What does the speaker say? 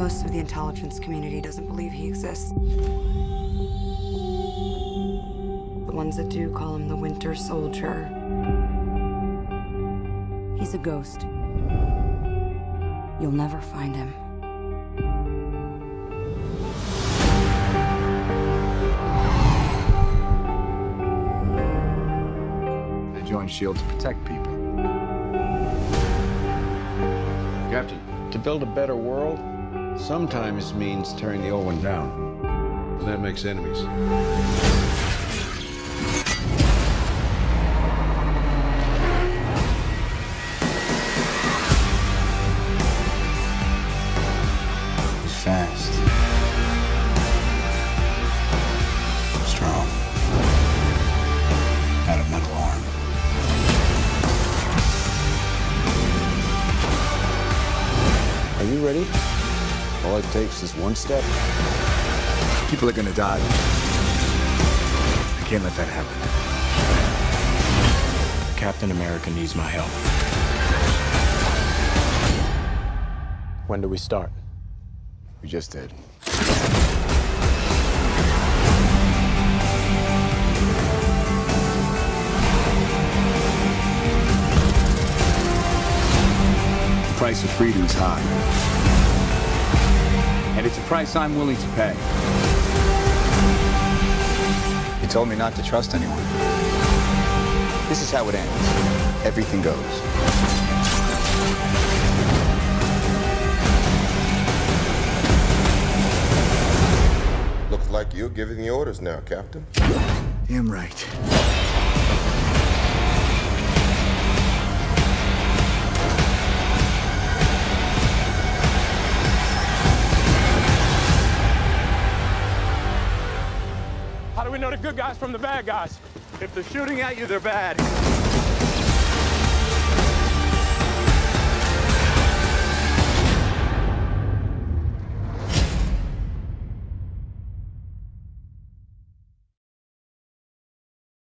Most of the intelligence community doesn't believe he exists. The ones that do call him the Winter Soldier. He's a ghost. You'll never find him. I joined S.H.I.E.L.D. to protect people. Captain, to build a better world sometimes means tearing the old one down. And that makes enemies. He's fast. Strong. Out of metal arm. Are you ready? All it takes is one step. People are gonna die. I can't let that happen. Captain America needs my help. When do we start? We just did. The price of freedom's high. And it's a price I'm willing to pay. You told me not to trust anyone. This is how it ends. Everything goes. Looks like you're giving the orders now, Captain. Damn right. How do we know the good guys from the bad guys? If they're shooting at you, they're bad.